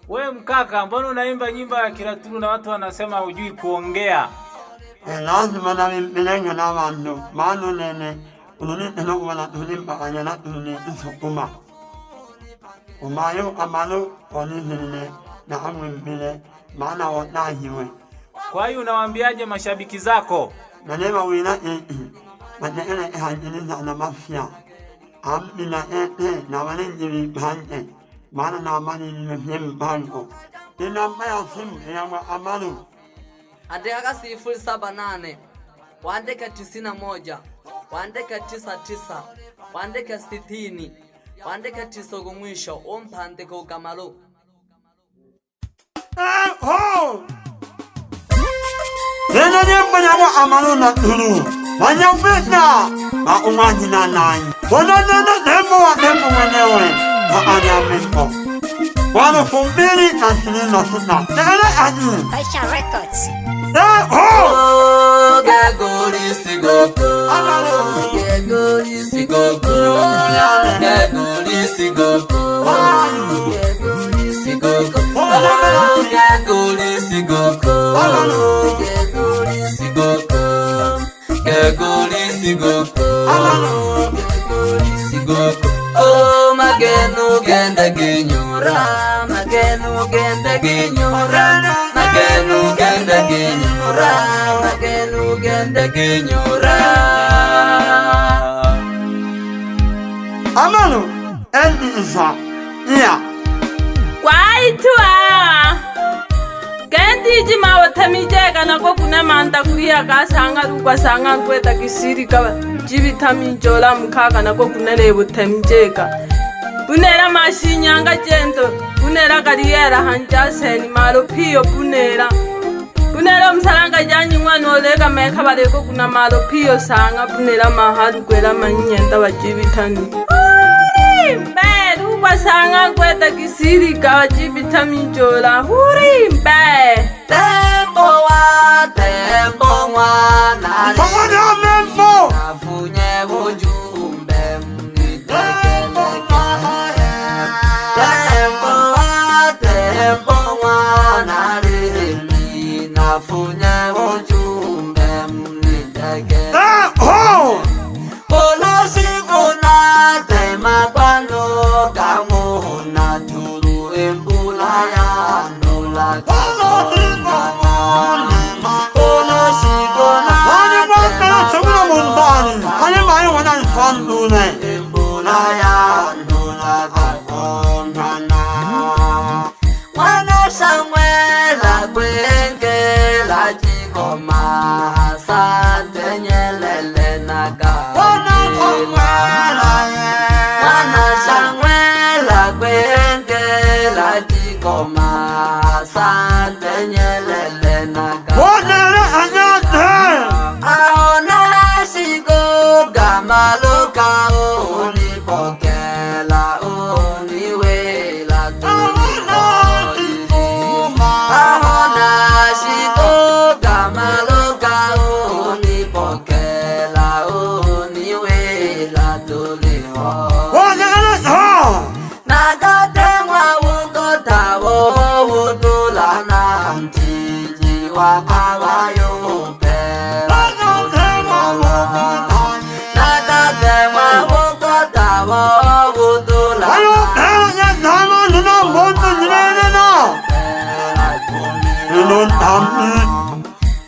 We mkaka, mbona unaimba nyimbo ya Kilaturu na watu wanasema hujui kuongea? Lazima na milengo na wandu maana nene ununite no kubana tulimba kanyana tunune isukuma umayo amalo onizile na amwimbile maana watahiwe. Kwa hiyo unawaambiaje mashabiki zako? Nanema wina matele hajiliza na mafia ambina na walenjiri bhante maana na amani nimefiem banko namba ya simu ya amalu andika 078 waandika 91 waandika 99 waandika 60 waandika 9 mwisho umpandika ukamalo. Nena nyemba nyawa amalu na tulu wanyawena maungaji na nai wana nena nembo wa nembo mwenyewe maanyamiko wano fumbili na 26 nene aji Kaisha Records. Gagori sigoko Gagori sigoko Gagori sigoko Gagori sigoko Gagori sigoko Gagori sigoko Gagori sigoko Gagori sigoko Oh magenu genda ginyura magenu genda ginyura magenu genda ginyura magenu genda ginyura Amalu endi isa iya Kwaitua Kendi jima watamijega na kwa kuna manda kuria kasanga rukwa sanga kweta kisiri ka jibitami jola mkaka na kwa kuna lebo tamijega Bunera mashinyanga jento bunera kariyera hanjase ni malo piyo bunera msalanga janyi mwana olega meka bareko kuna malo piyo sanga bunera maharu kwera manyenda wajibitani Mbe kwa sanga kweta kisiri ka wajibitami jola mbe Tembo wa nari Pamoja membo Nafunye ujumbe Tembo wa nari Nafunye ujumbe mniteke Kola sikuna tema kwano Kamuna turu embulaya Nula Wana Samuela kwenge la jikoma sante nyelele naga Wana Samuela kwenge la jikoma sante nyelele naga Aona sigo gamaloka unipokela uniwela Aona sigo gamaloka unipokela uniwela tuliho Nagatemwa ukotawo udulana mtiji wakawayo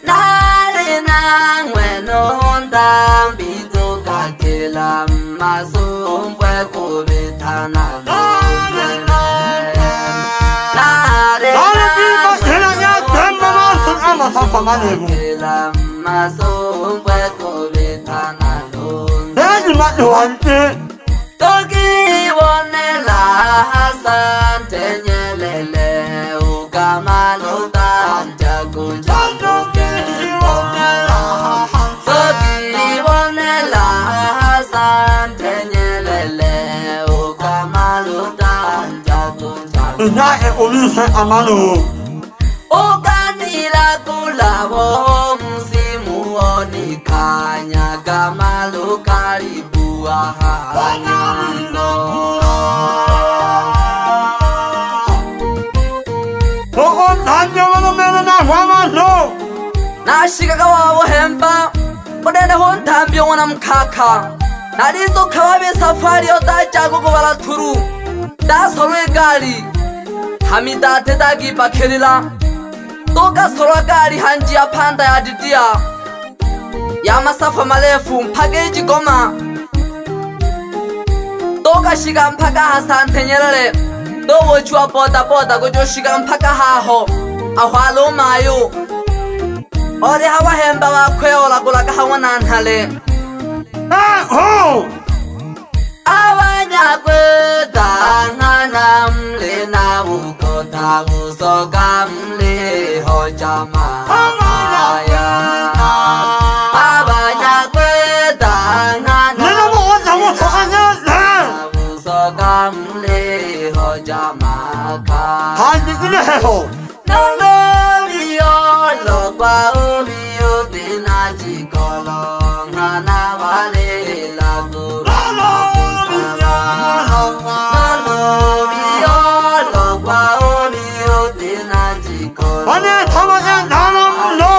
Nari nangwe nondambi tukakila masumbwe kubitana Nari nangwe tukakila masumbwe kubitana Toki wonela hasan tenyelele ukamalo tanja kujakoke Toki wonela hasan tenyelele ukamalo tanja kujakoke Nae ulise amalu Ukanila kulabo msimu onikanya kamalo karibu ahanyundo Nashikaga wabo hemba Odene hontambi wana mkaka Nalizo kawabe safari odajago baraturu Dasolwe gari Hamidate dagi bakirila Toka solwa gari hanji ya panda ya didia Ya masafa marefu mpaka Igoma Toka shiga mpaka Asante Nyerere Dowo chua boda boda gojo shiga mpaka haho Ahwalo mayo Ori hawa hemba wakwe ola gulaga hawa nanhale Ho! Awanya kweta ngana mle na ukota usoka mle hojama ya Awanya kweta ngana Nena mo na anya usoka mle hojama ka Handi ile ho Nolo liyo kwa umiyo tina jikolo ngana wale lagu Ane tama ya nanam lo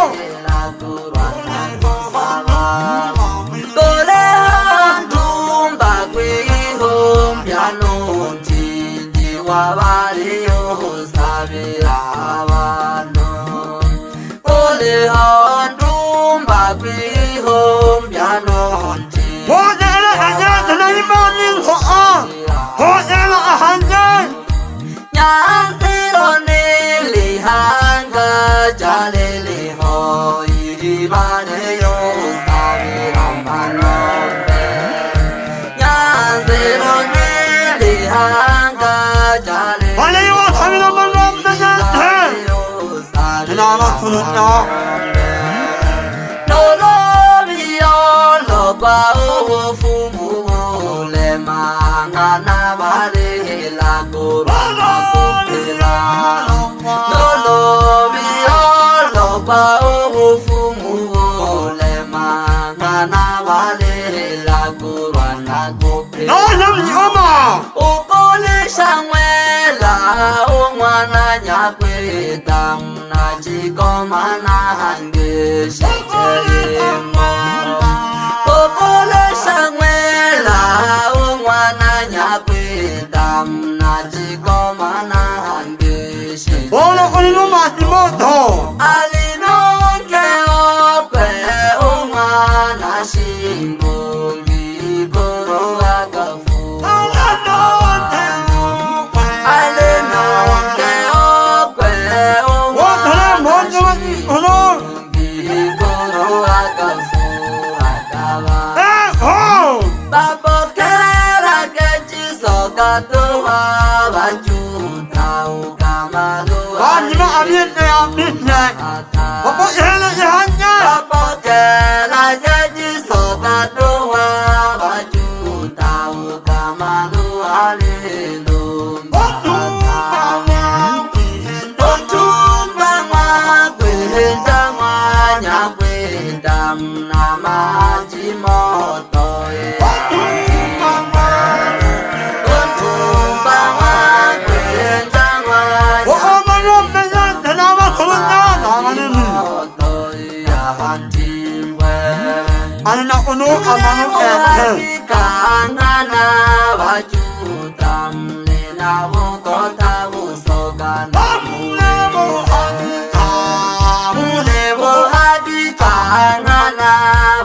Kole handumba kwihom piano tindi wabali yo sabira wano Kole handumba kwihom piano tindi Ho ele anya na imani ho Ho ele ahanja Nyansiro nili hanga jalele ho iribane yo sabira manombe Nyansiro nili hanga jalele Wale yo sabira manombe yo sabira Nena ma kunna Nolobio loba ufumu le mangana vale la corona copela Nolobio loba ufumu le mangana vale la corona copela No ni oma Ukole shangwela ungwana nyakwe tamna jikoma na hange shekelema Ukole shangwela ungwana nyakwe tamna jikoma na hange shekelema Ola olino matimoto Alinonke okwe ungwana shimbo Liboro agafu Ana ono amanu Kanana wajutam lena wokota wusogana Mulevo hadi kanana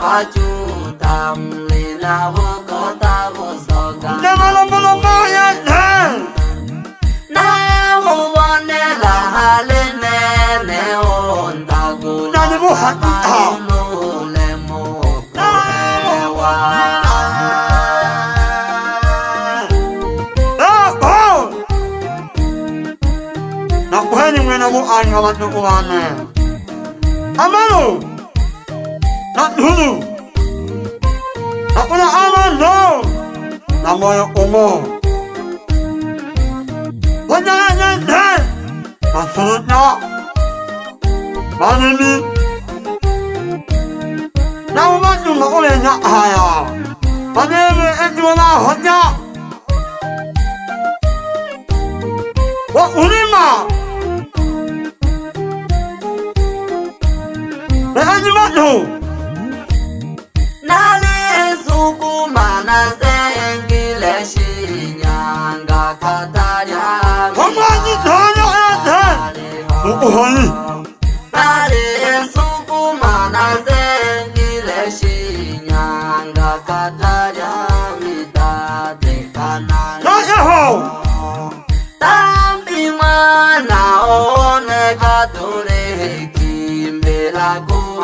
wajutam lena wokota wusogana Nemalo moya Na huwane la halene ne ondagu Nani mo hadi Anya watu kuwane Amalo Nathulu Nakuna amalo Namoyo umo Wanyanya nde Nathulutna Manini Na umatu makule nya haya Manebe ejuwa honya Wa ulima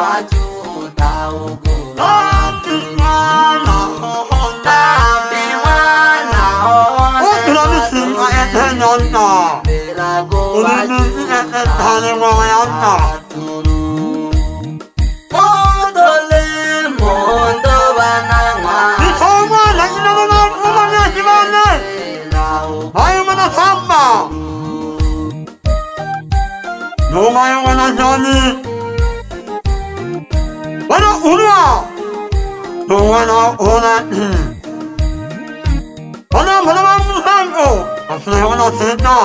wajuta uguru Tambi mwana Utira misinga etenyonna Ulimisi etethane mwayonna Mondole mondo bananga Nikomwana inamana umanya jibane Mayumana samba No mayumana jani Wana unwa No wana una Wana malama musango Asuna wana seta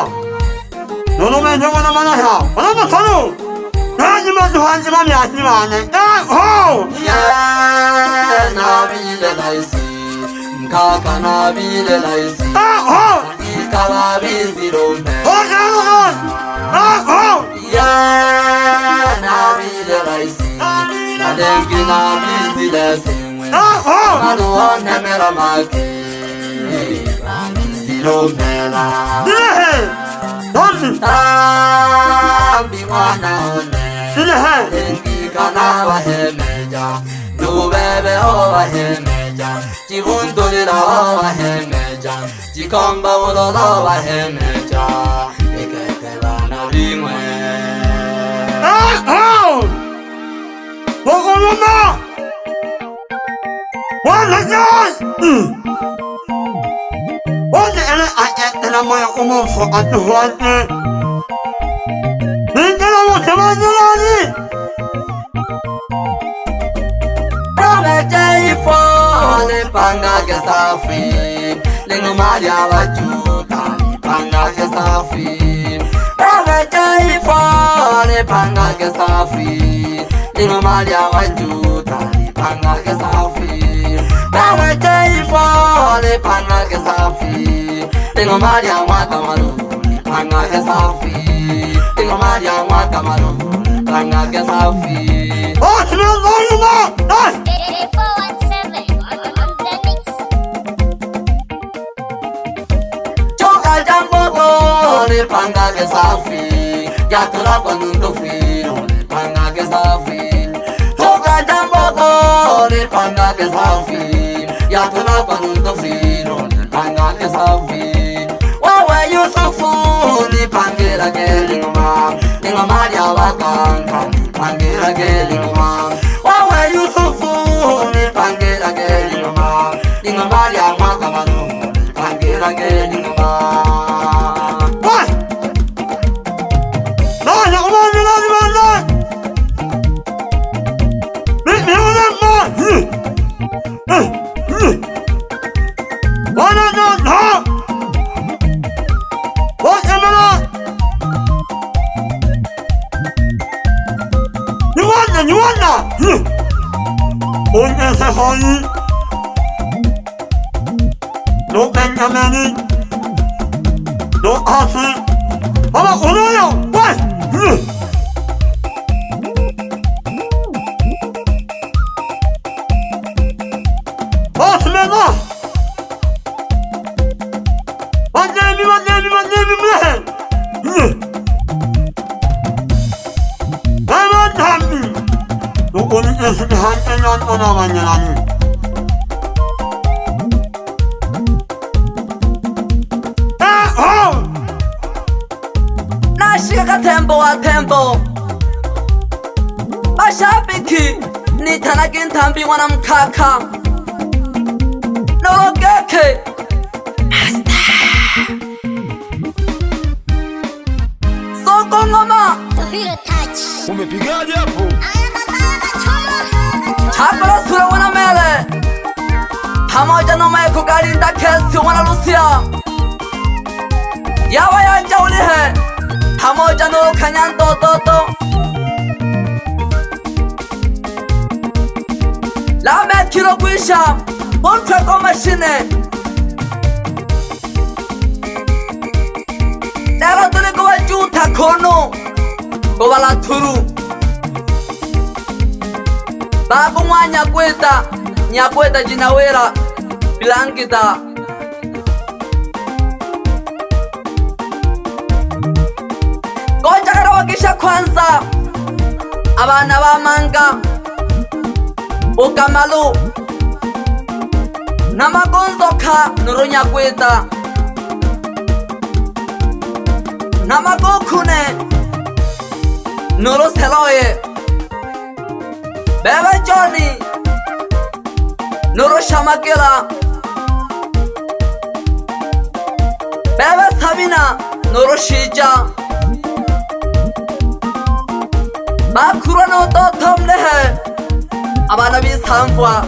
No no me wana manaha Wana masanu Najima duhanjima miyashimane Ho Ya nabile laisi Mkaka nabile laisi Ho Ikala bizirombe Ho Ya nabile laisi Nadengi nabizile sengwe Maduone mera maki Zirombela Tambi mwana one Dengi kana wahemeja Nubebe o wahemeja Chibundulira o wahemeja Chikomba udodo wahemeja Ikekebana rimwe Mama! Wana jai! Wana ele ayetena moya umofo atuhuante Ningala wote manjolani Promeje ifole panga ke safi Lengo maria wajuta panga ke safi Promeje ifole panga ke safi Lengo maria wajuta panga ke safi Promeje ifole panga ke safi Lengo maria wata maru panga ke safi Lengo maria wata maru panga ke safi Oh, smell volume! Nice! 417 on the mix. Choka jambo le panga ke safi Yatura kwa nundo fino le panga ke safi Choka jambo le panga ke safi Yatura kwa nundo fino le panga ke safi Wawe Yusufu ni pangira ke lingoma Lingoma ya wakanga pangira ke lingoma Wawe Yusufu ni pangira ke lingoma Lingoma ya wakanga pangira ke lingoma What? No, no, come on, no, no, no! Meet me on that man! One and one, no! What, Emma? You want that? Onye se hoyi No Benjamini No Asi Baba, Oloyo! What? Osmena! One name, man! Mama Tambi! No only is the hand and on our man. Nashika tembo wa tembo Mashabiki Nitanagi ntambi wana mkaka Norogeke Soko ngoma Feel touch. Umepigaje hapo? Chakula sura wana mele Pamoja na mae kugalinda kesi wana Lucia Yawa yanja ulihe Pamoja na ukanyando toto Lame kilo kwisha Bontre kwa mashine Nero tuli kwa juta kono Kwa la turu Babu mwa Nyakweta jinawera Bilangita Koja karawakisha kwanza Abana ba manga ukamalu namagonzoka noronyakweta namakokune noroseloye bebe Johnny noroshamakela bebe Sabina noroshija bakurano totomlehe abana bisamvwa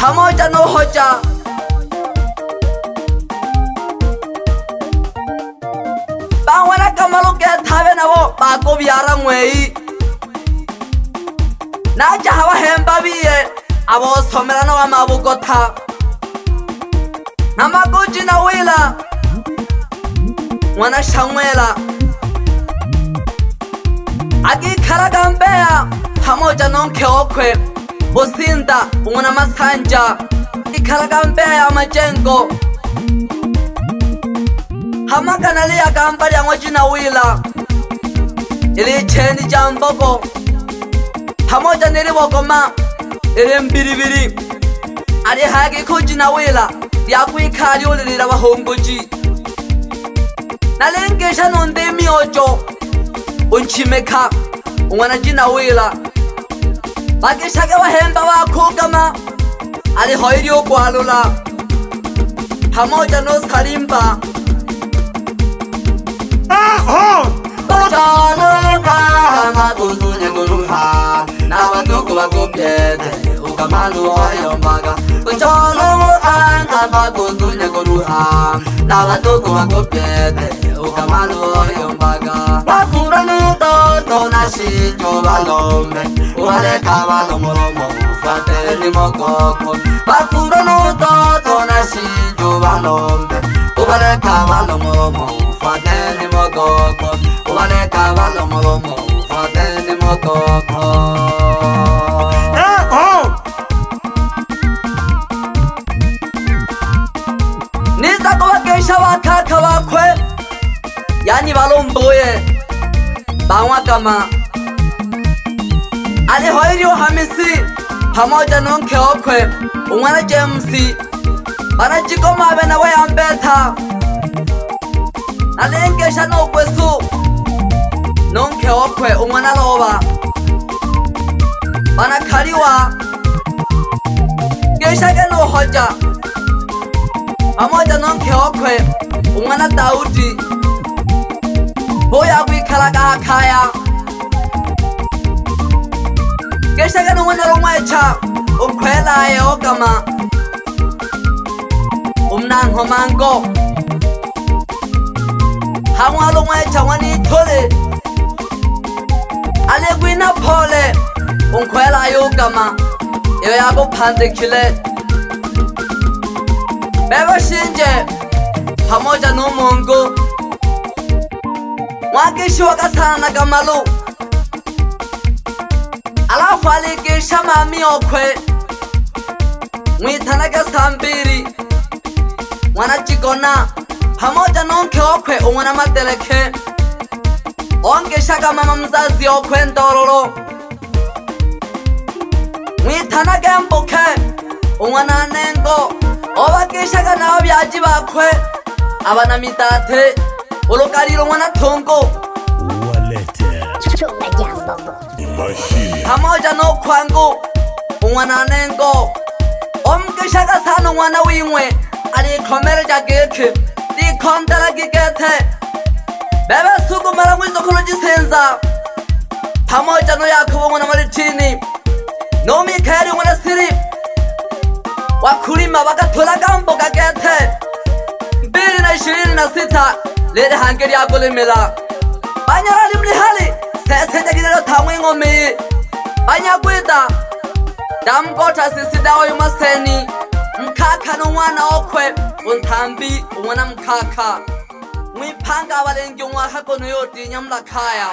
pamoja no hoja bangwana kamalu ke thabe nabo bakobyara ngwei naja haba hemba biye abo somerano amabukotha namagoji na wila mwana shangwela akikhala kambeya pamoja nonke okwe usinda umwana masanja ikhala kambeya ya majengo hamakana liya kamba lya ngwajina wila ili cheni jamboko pamoja nilibokoma ili mbiribiri ali hagi kujina wila lyakwikali ulilila bahongoji nalengesha nonde miojo unchimeka umwana jina wila bakishaka wahemba wakugama ali hoiri okwalula pamoja no salimba Maguzunye guruha n'abaduku bagubyete ukamalu oyombaga kucholo anga maguzunye guruha n'abaduku bagubyete ukamalu oyombaga bakuranu toto nashijo balombe ubaleka balomoromo ufate ni mokoko bakuranu toto nashijo balombe ubaleka balomoromo ufate ni mokoko ubaleka balomoromo ufate ni mokoko niza kubakesha wakaka wakwe yani balomboye bangwakama ali hoiri Hamisi pamoja nonke okwe umwana James banajikoma abe nawe ambeta nalengesha nokwesu nonke okwe umwana loba banakaliwa geshage no hoja pamoja nonke okwe umwana Daudi boya kwikalaga akaya geshage no mwana romwecha ukwelaye ogama umnango mango hamwalo mwecha wanithole alegwina pole unkwelaye ogama iyo yakuphandikile bebe shinje pamoja n'umungu mwagishiwa gasana na kamalu alafu aligisha mami okwe mwitana gasambiri mwana jigona pamoja nonke okwe umwana madeleke ongeshaga mama mzazi okwe ndororo mwitana gembuke umwana nengo obagishaga nabo byaji bakwe abana midate urugariro umwana tungo Chunga jambo. pamoja no kwangu umwana nengo omgishaga sana umwana wimwe alikomere jageke dikondera gigete bebe sugumara mwizokolo jisenza pamoja no yakobo umwana maritini no Mikaeli umwana siri wakulima bagatola gambo gagete 2026 lere hangeri yagolemela banyarali mlihali sesejagirero tamwe ngome banyakwita damgota sisidawo yumaseni mkaka n'umwana okwe untambi umwana mkaka mwipanga abalengi umwaka kono yotinya mlakaya